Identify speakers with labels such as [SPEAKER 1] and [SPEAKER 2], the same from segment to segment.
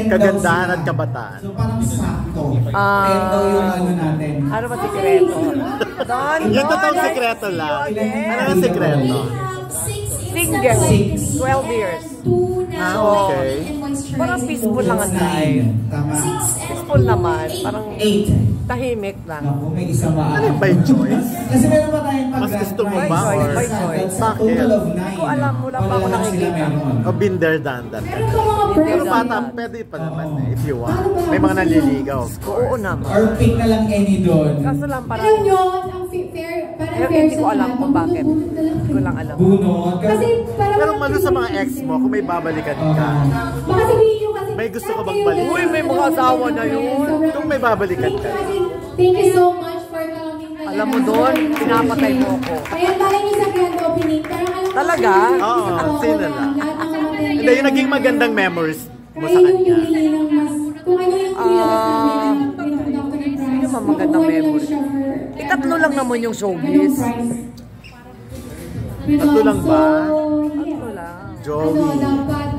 [SPEAKER 1] kagandahan at kabataan.
[SPEAKER 2] So parang sakto. 10 daw yung ano natin.
[SPEAKER 3] Ano ba sikreto? Don,
[SPEAKER 1] Yung totoong sikreto lang. Ano ang sikreto?
[SPEAKER 3] Single. 12 years.
[SPEAKER 1] Okay.
[SPEAKER 3] Parang peaceful lang ang life.
[SPEAKER 2] Tama.
[SPEAKER 3] Peaceful naman. Parang
[SPEAKER 2] 8.
[SPEAKER 3] tahimik lang.
[SPEAKER 2] Naku, may isa maaari.
[SPEAKER 1] Ano yung by choice?
[SPEAKER 2] Kasi meron pa tayong
[SPEAKER 1] Mas gusto mo ba?
[SPEAKER 3] By
[SPEAKER 1] Or
[SPEAKER 3] choice, by choice.
[SPEAKER 2] That's a total of 9.
[SPEAKER 3] Hindi ko alam, wala pa ako nakikita.
[SPEAKER 1] o been there, done that? Pero bata, pwede pa naman eh, if you want. May mga naliligaw, of course.
[SPEAKER 3] Oo naman.
[SPEAKER 2] Or pick na lang any doon.
[SPEAKER 3] Kaso lang parang,
[SPEAKER 4] Alam nyo, ang fair, parang fair
[SPEAKER 3] hindi ko
[SPEAKER 4] sa
[SPEAKER 3] alam
[SPEAKER 4] lahat.
[SPEAKER 3] kung bakit. Hindi ko lang alam.
[SPEAKER 2] Bunot.
[SPEAKER 4] Kasi parang...
[SPEAKER 1] Pero malo sa mga ex mo, kung may babalikan ka,
[SPEAKER 4] Baka sabihin nyo kasi...
[SPEAKER 1] may gusto ka bang balikan?
[SPEAKER 3] Uy, may mga asawa na yun.
[SPEAKER 1] Kung may babalikan ka.
[SPEAKER 4] Thank you so much for coming.
[SPEAKER 3] Alam mo doon, pinapatay mo ako.
[SPEAKER 4] Kaya tayo nyo sa grand opening. Parang alam ko
[SPEAKER 3] Talaga?
[SPEAKER 1] Oo, sino lang.
[SPEAKER 4] lahat ng kamatay.
[SPEAKER 1] Hindi, yung naging magandang memories mo sa
[SPEAKER 4] Kayo
[SPEAKER 1] kanya.
[SPEAKER 4] yung hili ng mas... Kung ano yung pinalak namin ng pinag-doctor ng price.
[SPEAKER 3] Sino ba magandang
[SPEAKER 4] Nakuha nyo lang
[SPEAKER 3] memory?
[SPEAKER 4] siya for...
[SPEAKER 3] Itatlo lang naman yung showbiz.
[SPEAKER 1] Tatlo lang ba?
[SPEAKER 3] Tatlo lang.
[SPEAKER 1] Joey.
[SPEAKER 4] Ano, dapat...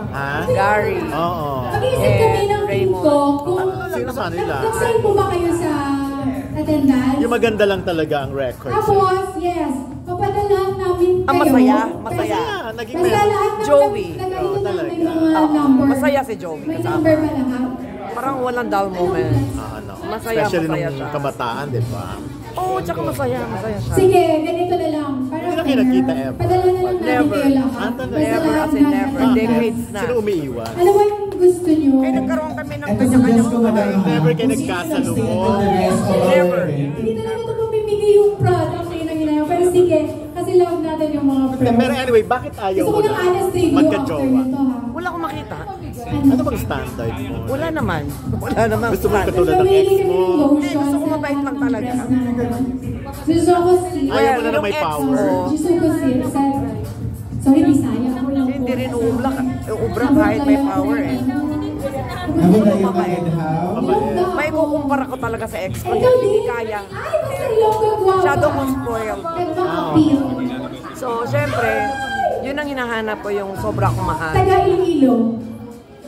[SPEAKER 1] Ha?
[SPEAKER 3] Gary.
[SPEAKER 1] Oo.
[SPEAKER 4] Mag-iisip kami ng team ko kung...
[SPEAKER 1] Sino sa nila?
[SPEAKER 4] Nag-sign po ba kayo sa attendance?
[SPEAKER 1] Yung maganda lang talaga ang record.
[SPEAKER 4] Tapos, yes, papadalahan namin kayo.
[SPEAKER 3] Masaya, masaya.
[SPEAKER 1] Naging
[SPEAKER 4] Basta lahat ng
[SPEAKER 3] Joey.
[SPEAKER 4] nag-ayun na
[SPEAKER 1] talaga.
[SPEAKER 4] namin mga number.
[SPEAKER 3] Masaya si Joey
[SPEAKER 4] May
[SPEAKER 3] kasama.
[SPEAKER 4] number ba lahat?
[SPEAKER 3] Parang walang dull moment.
[SPEAKER 1] Ano,
[SPEAKER 3] Masaya,
[SPEAKER 1] especially
[SPEAKER 3] masaya
[SPEAKER 1] nung
[SPEAKER 3] siya.
[SPEAKER 1] kabataan, di ba?
[SPEAKER 3] Oo, tsaka masaya siya.
[SPEAKER 4] Sige, ganito na lang. Para
[SPEAKER 1] Hindi na kayo nakita ever.
[SPEAKER 4] Padala na lang namin
[SPEAKER 3] Never.
[SPEAKER 4] kayo lahat.
[SPEAKER 1] Ah, talaga?
[SPEAKER 4] Basta
[SPEAKER 3] Never,
[SPEAKER 4] lahat
[SPEAKER 3] as in
[SPEAKER 4] ng
[SPEAKER 3] never.
[SPEAKER 4] attendance.
[SPEAKER 3] Decades na.
[SPEAKER 1] Sino umiiwan?
[SPEAKER 4] Ano ba yung gusto nyo?
[SPEAKER 3] Kaya nagkaroon kami ng
[SPEAKER 2] Ito
[SPEAKER 3] kanya-kanyang
[SPEAKER 2] suggest ko ba tayo?
[SPEAKER 1] Never kayo nagkasalubong.
[SPEAKER 3] Never.
[SPEAKER 4] Hindi talaga ito pamimigay yung product na yun ang ginaya. Pero sige, kasi love natin yung mga friends.
[SPEAKER 1] Pero anyway, bakit ayaw
[SPEAKER 4] Gusto
[SPEAKER 1] mo
[SPEAKER 4] ko ng
[SPEAKER 1] na
[SPEAKER 4] honest review after
[SPEAKER 1] magka-jowa?
[SPEAKER 4] nito ha.
[SPEAKER 3] Wala akong makita.
[SPEAKER 1] Ano bang standard mo?
[SPEAKER 3] Wala naman. Wala naman.
[SPEAKER 1] Gusto mo
[SPEAKER 3] Wala.
[SPEAKER 1] katulad ng ex mo?
[SPEAKER 3] Hindi, gusto ko mabait lang talaga.
[SPEAKER 4] Gusto ko si...
[SPEAKER 1] Ayaw mo na na
[SPEAKER 3] Yung
[SPEAKER 1] may
[SPEAKER 3] ex
[SPEAKER 1] power.
[SPEAKER 3] mo,
[SPEAKER 4] Gusto ko si... Sorry, Bisaya. Ako lang po.
[SPEAKER 3] hindi rin uubra. Ubra kahit may power eh.
[SPEAKER 2] Ako na yung maedhaw.
[SPEAKER 3] May kukumpara ko talaga sa ex ko.
[SPEAKER 4] Ikaw
[SPEAKER 3] Hindi
[SPEAKER 4] din?
[SPEAKER 3] kaya.
[SPEAKER 4] Ay, basta yung gagwa.
[SPEAKER 3] Masyado kong spoiled.
[SPEAKER 4] Nagpa-appeal.
[SPEAKER 3] So, syempre, yun ang hinahanap ko yung sobra kong mahal.
[SPEAKER 4] Taga Iloilo.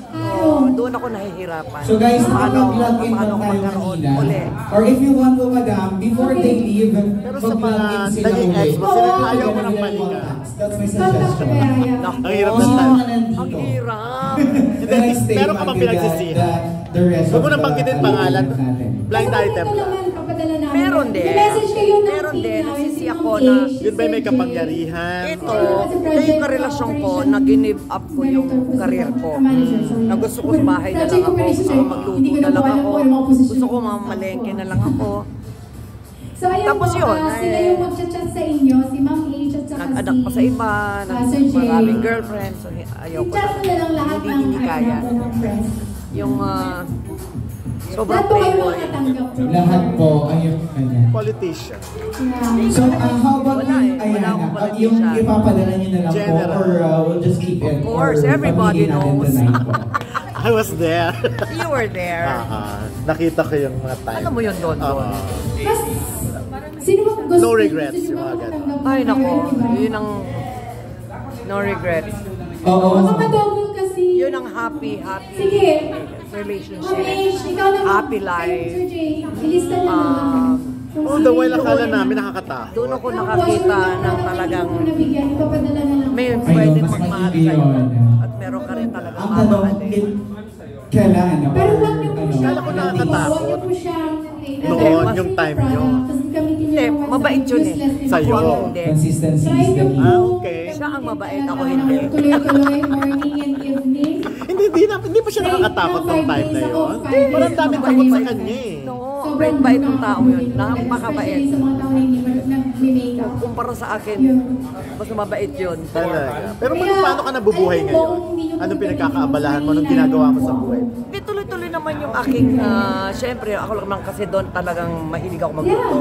[SPEAKER 3] So, doon ako nahihirapan.
[SPEAKER 2] So guys,
[SPEAKER 3] paano
[SPEAKER 2] mag-log in
[SPEAKER 3] ako
[SPEAKER 2] lang tayo
[SPEAKER 3] magkaroon
[SPEAKER 2] kanina.
[SPEAKER 3] uli?
[SPEAKER 2] Or if you want to, madam, before they leave,
[SPEAKER 1] Pero sa
[SPEAKER 2] mag-log
[SPEAKER 1] mga
[SPEAKER 2] in sila
[SPEAKER 1] naging
[SPEAKER 2] ulit.
[SPEAKER 1] ex mo, sila
[SPEAKER 2] Oo,
[SPEAKER 1] ayaw mo
[SPEAKER 2] ganun
[SPEAKER 1] ng
[SPEAKER 2] yung
[SPEAKER 1] balikan.
[SPEAKER 2] contacts. That's my
[SPEAKER 4] Contact
[SPEAKER 2] suggestion.
[SPEAKER 4] kaya yan.
[SPEAKER 1] Ang hirap
[SPEAKER 2] Kung
[SPEAKER 1] ng
[SPEAKER 2] sino
[SPEAKER 1] time.
[SPEAKER 2] man nandito.
[SPEAKER 3] Ang hirap.
[SPEAKER 2] Then I stay
[SPEAKER 1] Meron ka bang
[SPEAKER 2] until
[SPEAKER 1] pinagsisihan?
[SPEAKER 2] the rest
[SPEAKER 1] Huwag mo
[SPEAKER 2] of
[SPEAKER 1] nang
[SPEAKER 2] the
[SPEAKER 1] banggitin
[SPEAKER 2] ano
[SPEAKER 1] pangalan.
[SPEAKER 2] natin.
[SPEAKER 1] Blind item lang.
[SPEAKER 3] Meron din.
[SPEAKER 4] I-message kayo ng
[SPEAKER 3] Meron
[SPEAKER 4] team
[SPEAKER 3] din.
[SPEAKER 4] namin,
[SPEAKER 3] Nagsisi
[SPEAKER 4] si
[SPEAKER 3] ako
[SPEAKER 4] Ma'am
[SPEAKER 3] na,
[SPEAKER 4] H,
[SPEAKER 1] Yun ba may
[SPEAKER 4] Sir Jay.
[SPEAKER 1] kapangyarihan?
[SPEAKER 3] ito, ito yung karelasyon ko na give up ko yung career ko. Na gusto ko sa bahay na lang ako, gusto ko magluto na lang ako, gusto ko mamalengke na lang ako.
[SPEAKER 4] So ayun
[SPEAKER 3] Tapos
[SPEAKER 4] po,
[SPEAKER 3] yun,
[SPEAKER 4] sila yung mag-chat sa inyo, si Ma'am H at saka
[SPEAKER 3] Nag-anak pa sa iba,
[SPEAKER 4] Sir Jay.
[SPEAKER 3] maraming girlfriend, so ayaw ko
[SPEAKER 4] I-chat mo na lang lahat ng
[SPEAKER 3] hindi kaya.
[SPEAKER 4] ng friends.
[SPEAKER 3] Yung sobrang
[SPEAKER 4] Lahat po kayo
[SPEAKER 3] playboy.
[SPEAKER 4] makatanggap.
[SPEAKER 2] Lahat po ay yung kanya.
[SPEAKER 1] Politician.
[SPEAKER 4] Yeah.
[SPEAKER 2] So, how about
[SPEAKER 3] Wala eh.
[SPEAKER 2] yung,
[SPEAKER 3] Wala akong
[SPEAKER 2] yung
[SPEAKER 3] politician.
[SPEAKER 2] ipapadala nyo na lang po,
[SPEAKER 1] General.
[SPEAKER 2] or we'll just keep it?
[SPEAKER 3] Of course,
[SPEAKER 2] or
[SPEAKER 3] everybody
[SPEAKER 2] pamigay natin
[SPEAKER 3] knows.
[SPEAKER 2] tonight po.
[SPEAKER 1] I was there.
[SPEAKER 3] You were there.
[SPEAKER 1] Nakita ko yung mga time.
[SPEAKER 3] Alam mo yun doon.
[SPEAKER 4] Mas, sino ba gusto?
[SPEAKER 1] No regrets,
[SPEAKER 4] gusto
[SPEAKER 1] yung mga
[SPEAKER 4] nyo
[SPEAKER 1] ganun.
[SPEAKER 4] matanggap
[SPEAKER 3] Ay
[SPEAKER 4] ng
[SPEAKER 3] nako,
[SPEAKER 4] career, diba?
[SPEAKER 3] yun ang no regrets.
[SPEAKER 2] Oo.
[SPEAKER 4] Makadouble kasi.
[SPEAKER 3] Yun ang happy
[SPEAKER 4] Sige.
[SPEAKER 3] relationship.
[SPEAKER 4] Ma'am H, ikaw naman.
[SPEAKER 3] Happy life.
[SPEAKER 4] Sir Jay, ilista na lang natin. Kung
[SPEAKER 1] Oh,
[SPEAKER 4] sino
[SPEAKER 1] the while
[SPEAKER 4] yung-
[SPEAKER 1] akala namin nakakatakot.
[SPEAKER 3] Doon ako
[SPEAKER 4] Tapos,
[SPEAKER 3] nakakita
[SPEAKER 4] yung
[SPEAKER 3] ng talagang
[SPEAKER 4] kung nabigyan, ipapadala na lang.
[SPEAKER 3] may
[SPEAKER 2] Ayun,
[SPEAKER 3] pwede
[SPEAKER 2] mas
[SPEAKER 3] magmahal
[SPEAKER 2] maigi
[SPEAKER 3] sa'yo.
[SPEAKER 2] yun.
[SPEAKER 3] At meron ka rin talagang
[SPEAKER 2] Ang tanong,
[SPEAKER 3] mamahalin.
[SPEAKER 2] kailangan na
[SPEAKER 4] Pero wag niyo po siya.
[SPEAKER 1] Kala ko nakakatakot.
[SPEAKER 4] Wag niyo po siyang
[SPEAKER 1] Noon, yung time niyo.
[SPEAKER 3] Hindi, mabait yun eh.
[SPEAKER 1] Sa'yo.
[SPEAKER 3] Ako hindi.
[SPEAKER 2] Consistency
[SPEAKER 4] Try
[SPEAKER 2] is the
[SPEAKER 4] niyo
[SPEAKER 2] key.
[SPEAKER 4] po.
[SPEAKER 1] Okay.
[SPEAKER 3] Siya ang mabait, ako hindi.
[SPEAKER 4] Tuloy-tuloy, morning and evening.
[SPEAKER 1] Hindi pa siya nakakatakot ng time na yun. Parang daming takot sa kanya eh.
[SPEAKER 3] No, bait ng tao yun. Napakabait.
[SPEAKER 4] Especially sa mga tao na hindi nag-makeup.
[SPEAKER 3] Kumpara sa akin, mas mabait yun.
[SPEAKER 1] Talaga. Pero paano ka nabubuhay ngayon? Anong pinagkakaabalahan mo? Anong ginagawa mo sa buhay?
[SPEAKER 3] Hindi, tuloy-tuloy naman yung aking, syempre, ako lang naman kasi doon talagang mahilig ako magluto.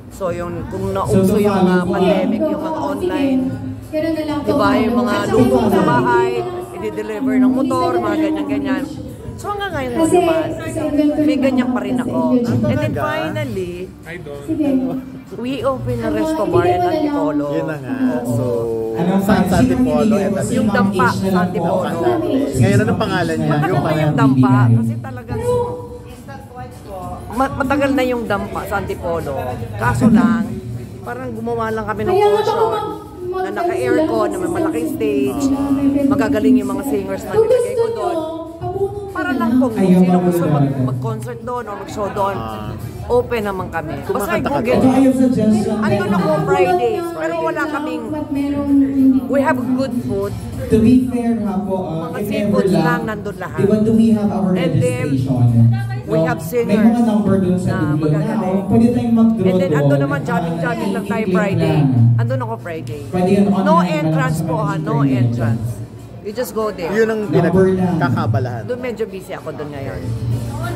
[SPEAKER 3] So yung, kung nauso yung pandemic, yung mga online,
[SPEAKER 4] Ganun na lang.
[SPEAKER 3] diba, yung mga luto sa bahay, i-deliver ng motor, mga ganyan-ganyan. So hanggang ngayon
[SPEAKER 4] Kasi
[SPEAKER 3] naman,
[SPEAKER 4] sa inventory
[SPEAKER 3] may ganyan pa rin ako.
[SPEAKER 4] naman,
[SPEAKER 3] And then
[SPEAKER 1] Talaga?
[SPEAKER 3] finally,
[SPEAKER 4] sige.
[SPEAKER 3] We open a resto bar in Antipolo.
[SPEAKER 1] Yun na nga. So,
[SPEAKER 2] Anong
[SPEAKER 1] San
[SPEAKER 2] fan? Sino
[SPEAKER 1] Antipolo.
[SPEAKER 2] pinili?
[SPEAKER 1] and
[SPEAKER 3] Yung Dampa sa Antipolo.
[SPEAKER 1] Ngayon, anong pangalan niya?
[SPEAKER 3] Matagal
[SPEAKER 1] Yung
[SPEAKER 3] na
[SPEAKER 1] parang
[SPEAKER 3] yung Dampa. Kasi talagang matagal na yung Dampa sa Antipolo. Kaso lang, parang gumawa lang kami ng portion na naka-aircon, na may malaking stage. Magagaling yung mga singers na nilagay ko doon. Para lang kung sino gusto mag-concert doon o mag-show doon, open naman kami. Basta
[SPEAKER 1] Kumakanta ka
[SPEAKER 3] i-google.
[SPEAKER 2] Ito ay yung suggestion.
[SPEAKER 3] Andun ako Fridays, pero wala kaming, we have good food.
[SPEAKER 2] To be fair ha po,
[SPEAKER 3] Mga
[SPEAKER 2] if
[SPEAKER 3] seafoods
[SPEAKER 2] ever
[SPEAKER 3] lang nandun lahat.
[SPEAKER 2] Do we have our
[SPEAKER 3] And then,
[SPEAKER 2] registration?
[SPEAKER 3] we have singers
[SPEAKER 2] May mga number dun sa
[SPEAKER 3] na
[SPEAKER 2] dulo na
[SPEAKER 3] magagaling.
[SPEAKER 2] pwede tayong mag-draw
[SPEAKER 3] And then,
[SPEAKER 2] doon.
[SPEAKER 3] andun naman, jogging lang tayo
[SPEAKER 2] I-click
[SPEAKER 3] Friday.
[SPEAKER 2] lang.
[SPEAKER 3] Andun ako Friday.
[SPEAKER 2] Pwede yun online,
[SPEAKER 3] No
[SPEAKER 2] walang
[SPEAKER 3] entrance po ha, no
[SPEAKER 2] internet.
[SPEAKER 3] entrance. You just go there.
[SPEAKER 1] yun ang
[SPEAKER 2] Number lang.
[SPEAKER 1] pinagkakabalahan.
[SPEAKER 3] Doon medyo busy ako doon ngayon.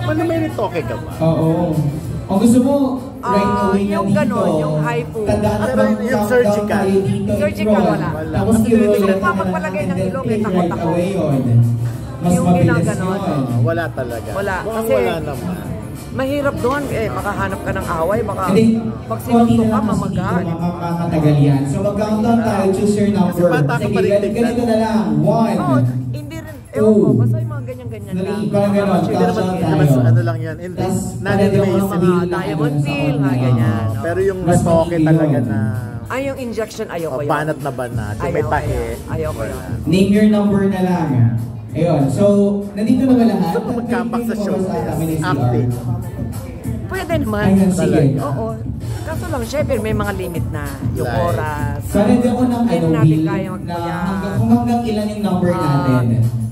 [SPEAKER 1] Paano may retoke ka ba?
[SPEAKER 2] Oo. Kung gusto mo, right away na
[SPEAKER 3] yung
[SPEAKER 2] dito.
[SPEAKER 3] ganon, yung hypo.
[SPEAKER 2] Tandaan
[SPEAKER 1] Pero
[SPEAKER 2] bang
[SPEAKER 1] yung
[SPEAKER 2] countdown
[SPEAKER 1] surgical.
[SPEAKER 2] tayo dito,
[SPEAKER 3] Surgical,
[SPEAKER 2] i-roll.
[SPEAKER 3] wala.
[SPEAKER 2] Tapos
[SPEAKER 1] Kasi
[SPEAKER 2] i-roll
[SPEAKER 3] hindi
[SPEAKER 2] yan
[SPEAKER 3] pa magpalagay ng
[SPEAKER 2] and then
[SPEAKER 3] ilong,
[SPEAKER 2] click
[SPEAKER 3] takot
[SPEAKER 2] right
[SPEAKER 3] ako.
[SPEAKER 2] away yun. Mas
[SPEAKER 3] Yung
[SPEAKER 2] mabilis
[SPEAKER 3] ginaganon.
[SPEAKER 2] yun.
[SPEAKER 1] Wala talaga.
[SPEAKER 3] Wala.
[SPEAKER 1] Mukhang
[SPEAKER 3] Kasi-
[SPEAKER 1] wala naman.
[SPEAKER 3] Mahirap doon, makahanap ka ng away, baka
[SPEAKER 2] Hindi.
[SPEAKER 3] pag sinunto ka,
[SPEAKER 2] Konti na
[SPEAKER 3] mamagaan.
[SPEAKER 2] lang kasi makakatagal yan. So mag-countdown tayo, choose your number.
[SPEAKER 1] Kasi bata ka
[SPEAKER 2] Sige,
[SPEAKER 1] pa rin tignan.
[SPEAKER 2] ganito na lang. 1.
[SPEAKER 3] Oo, hindi rin, ewan ko, basta yung mga ganyan-ganyan lang.
[SPEAKER 2] Parang ganon.
[SPEAKER 1] Hindi naman,
[SPEAKER 2] Countdown
[SPEAKER 1] mas
[SPEAKER 2] tayo.
[SPEAKER 1] ano lang yan. Hindi,
[SPEAKER 2] Tas,
[SPEAKER 1] non-invasive.
[SPEAKER 2] pwede mo
[SPEAKER 3] Mga diamond peel, mga ganyan. no?
[SPEAKER 1] Pero yung
[SPEAKER 2] Mas
[SPEAKER 1] retoke
[SPEAKER 2] maigi
[SPEAKER 1] talaga
[SPEAKER 2] yun.
[SPEAKER 1] na
[SPEAKER 3] Ay, yung injection, ayoko
[SPEAKER 1] oh,
[SPEAKER 3] yun.
[SPEAKER 1] banat na banat. Yung may
[SPEAKER 3] Ayoko
[SPEAKER 1] tahe.
[SPEAKER 3] yun. Ayoko yun.
[SPEAKER 2] Name your number na lang. Ayun. So, nandito na ba lahat?
[SPEAKER 1] Gusto mo mag-comeback sa show?
[SPEAKER 2] Acting.
[SPEAKER 1] Acting.
[SPEAKER 3] Pwede naman.
[SPEAKER 2] Ayun, sige.
[SPEAKER 3] Oo. Kaso lang, syempre, may mga limit na. Yung
[SPEAKER 1] Like?
[SPEAKER 3] oras.
[SPEAKER 2] Sana hindi ako ng
[SPEAKER 3] Hindi
[SPEAKER 2] ano,
[SPEAKER 3] natin
[SPEAKER 2] Bill,
[SPEAKER 3] kaya
[SPEAKER 2] na
[SPEAKER 3] magpuyat.
[SPEAKER 2] kung hanggang ilan yung number natin.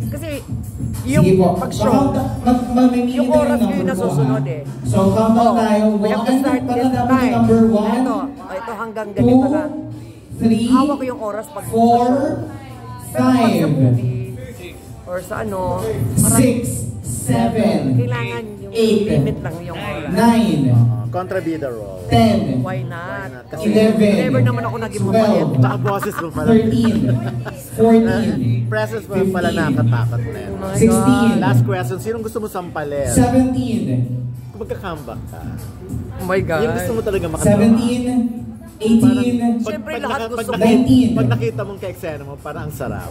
[SPEAKER 3] Kasi, yung
[SPEAKER 2] Sige po.
[SPEAKER 3] pag-show,
[SPEAKER 2] Mamimili
[SPEAKER 3] yung
[SPEAKER 2] tayo
[SPEAKER 3] oras
[SPEAKER 2] ng
[SPEAKER 3] ko yung
[SPEAKER 2] number po,
[SPEAKER 3] nasusunod
[SPEAKER 2] ha?
[SPEAKER 3] eh.
[SPEAKER 2] So, countdown tayo.
[SPEAKER 3] we have to start
[SPEAKER 2] Parang
[SPEAKER 3] this
[SPEAKER 2] dapat
[SPEAKER 3] time.
[SPEAKER 2] number 1,
[SPEAKER 3] Ito hanggang ganito lang.
[SPEAKER 2] 3,
[SPEAKER 3] Hawak ko yung oras pag
[SPEAKER 2] 4,
[SPEAKER 3] Pero pag sa
[SPEAKER 2] 5,
[SPEAKER 3] movie, or sa ano, parang
[SPEAKER 2] 6, 7,
[SPEAKER 3] kailangan yung
[SPEAKER 2] 8,
[SPEAKER 3] limit lang yung oras.
[SPEAKER 2] 9,
[SPEAKER 1] Contrabida roll.
[SPEAKER 2] 10,
[SPEAKER 3] Why not?
[SPEAKER 1] Kasi
[SPEAKER 2] 11,
[SPEAKER 3] never naman ako naging mapayat.
[SPEAKER 2] 12,
[SPEAKER 1] Tsaka boses mo pala.
[SPEAKER 2] 13, 14,
[SPEAKER 1] Presence mo pala nakakatakot na yan.
[SPEAKER 3] Oh my
[SPEAKER 2] 16,
[SPEAKER 3] God.
[SPEAKER 1] Last question, sinong gusto mo sampalin?
[SPEAKER 2] 17,
[SPEAKER 1] Kung magka-comeback ka.
[SPEAKER 3] Oh my God.
[SPEAKER 1] Yung gusto mo talaga makatawa.
[SPEAKER 2] 17, 18,
[SPEAKER 3] Siyempre, lahat gusto
[SPEAKER 1] pag,
[SPEAKER 3] ko.
[SPEAKER 2] 19.
[SPEAKER 1] pag nakita mong ka-eksena mo, parang ang sarap.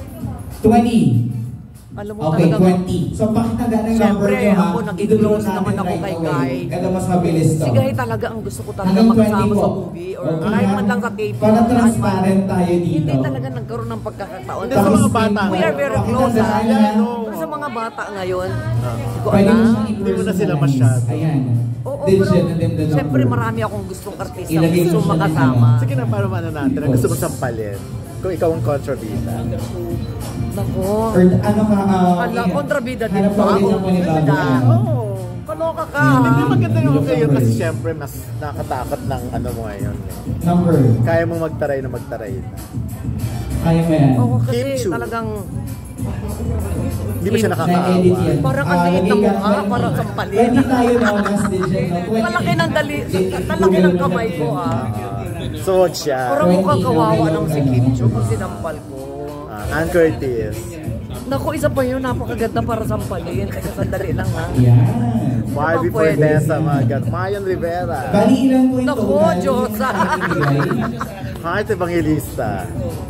[SPEAKER 2] 20.
[SPEAKER 3] Alam mo
[SPEAKER 2] Okay,
[SPEAKER 3] talagang,
[SPEAKER 2] 20. So, pakita ng number
[SPEAKER 3] Siyempre,
[SPEAKER 2] nyo, ha?
[SPEAKER 3] ako, naging
[SPEAKER 2] Idulog
[SPEAKER 3] close naman
[SPEAKER 2] natin
[SPEAKER 3] ako
[SPEAKER 2] right
[SPEAKER 3] kay
[SPEAKER 2] away.
[SPEAKER 3] Guy.
[SPEAKER 2] Ito mas mabilis to.
[SPEAKER 3] si Guy talaga ang gusto ko talaga
[SPEAKER 2] Hanggang 20
[SPEAKER 3] makasama
[SPEAKER 2] po.
[SPEAKER 3] sa movie or
[SPEAKER 2] Okay,
[SPEAKER 3] kahit
[SPEAKER 2] ha?
[SPEAKER 3] man lang sa tape.
[SPEAKER 2] Para transparent tayo dito.
[SPEAKER 3] Hindi talaga nagkaroon ng pagkakataon.
[SPEAKER 1] Hindi, sa mga bata.
[SPEAKER 3] We are very close.
[SPEAKER 2] Pakita
[SPEAKER 3] Ha?
[SPEAKER 2] na,
[SPEAKER 3] Pero sa mga bata ngayon, hindi ko
[SPEAKER 2] Pwede mo
[SPEAKER 3] alam.
[SPEAKER 2] siyang
[SPEAKER 1] Hindi mo na sila
[SPEAKER 2] i-personalize.
[SPEAKER 1] masyado.
[SPEAKER 2] Ayan.
[SPEAKER 3] Oo,
[SPEAKER 2] Digit
[SPEAKER 3] pero
[SPEAKER 2] and then the number.
[SPEAKER 3] siyempre marami akong gustong artista
[SPEAKER 2] Ilagay
[SPEAKER 3] gusto
[SPEAKER 2] mo siya
[SPEAKER 3] makasama.
[SPEAKER 2] dito.
[SPEAKER 1] Sige na, para ano natin, ang gusto mo sampalin. Kung ikaw ang kontrabida.
[SPEAKER 3] Nako.
[SPEAKER 2] Or ano ka,
[SPEAKER 3] Ala, kontrabida din
[SPEAKER 2] hanap
[SPEAKER 3] ba
[SPEAKER 2] pa ulit
[SPEAKER 3] ako?
[SPEAKER 2] ng panibago.
[SPEAKER 3] Bida.
[SPEAKER 1] Oo.
[SPEAKER 3] Kaloka ka.
[SPEAKER 1] Hindi maganda naman kayo kasi syempre mas nakatakot ng ano mo ngayon.
[SPEAKER 2] Number.
[SPEAKER 1] Kaya mo magtaray na magtaray na.
[SPEAKER 2] Kaya mo yan.
[SPEAKER 3] Oo, kasi
[SPEAKER 1] Kim Chu.
[SPEAKER 3] talagang
[SPEAKER 1] Hindi ba siya
[SPEAKER 2] Na-edit
[SPEAKER 1] nakakaawa?
[SPEAKER 2] yan.
[SPEAKER 3] Parang ang liit ng mukha, parang sampalin.
[SPEAKER 2] Pwede tayo na last digit. No?
[SPEAKER 3] kalaki ng kalaki ng kamay ko ah.
[SPEAKER 1] So, wag siya.
[SPEAKER 3] Parang mukhang kawawa ng si Kim Chu pag sinampal ko.
[SPEAKER 1] Ann Curtis.
[SPEAKER 3] Naku, isa pa yun, napakaganda para sampalin. Teka, sandali lang ha.
[SPEAKER 2] Yan.
[SPEAKER 1] Why
[SPEAKER 3] Baka
[SPEAKER 1] before
[SPEAKER 3] pwede.
[SPEAKER 1] Tessa Magat? Mayan Rivera.
[SPEAKER 2] Bali ilan po ito?
[SPEAKER 3] Naku, Diyos,
[SPEAKER 1] Heart Evangelista.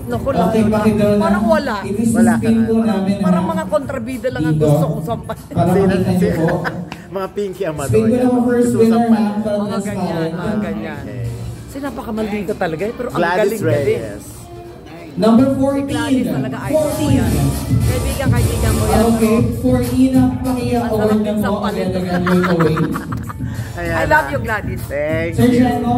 [SPEAKER 3] Naku,
[SPEAKER 2] Okay, pakidaw na.
[SPEAKER 3] parang wala.
[SPEAKER 1] Wala ka
[SPEAKER 2] Spin
[SPEAKER 1] na.
[SPEAKER 2] po namin.
[SPEAKER 3] Parang
[SPEAKER 2] ha?
[SPEAKER 3] mga kontrabida lang ang
[SPEAKER 2] Dito.
[SPEAKER 3] gusto kong sampalin.
[SPEAKER 2] Para makita niyo po.
[SPEAKER 1] Mga Pinky
[SPEAKER 2] Spin
[SPEAKER 1] Amadoy.
[SPEAKER 2] ko na po first
[SPEAKER 1] Gusto mo
[SPEAKER 2] winner
[SPEAKER 1] sampalin?
[SPEAKER 2] ha. Para
[SPEAKER 3] Mga ganyan,
[SPEAKER 2] transparent.
[SPEAKER 3] mga ganyan.
[SPEAKER 1] Okay.
[SPEAKER 3] Kasi napakamaldito talaga eh, pero ang
[SPEAKER 1] Gladys
[SPEAKER 3] galing-galing.
[SPEAKER 1] Reyes.
[SPEAKER 2] Number
[SPEAKER 3] Si
[SPEAKER 2] 14.
[SPEAKER 3] Gladys talaga idol ko yan. Kaibigan mo yan.
[SPEAKER 2] Okay, 14 ang pakiya
[SPEAKER 3] Ang
[SPEAKER 2] award
[SPEAKER 3] sarap
[SPEAKER 2] na
[SPEAKER 3] din
[SPEAKER 2] mo.
[SPEAKER 3] sampalin.
[SPEAKER 2] Ang gagawin away.
[SPEAKER 1] Ayan
[SPEAKER 3] I love you, Gladys.
[SPEAKER 1] Thank
[SPEAKER 2] Sir
[SPEAKER 1] you.
[SPEAKER 2] Jeno,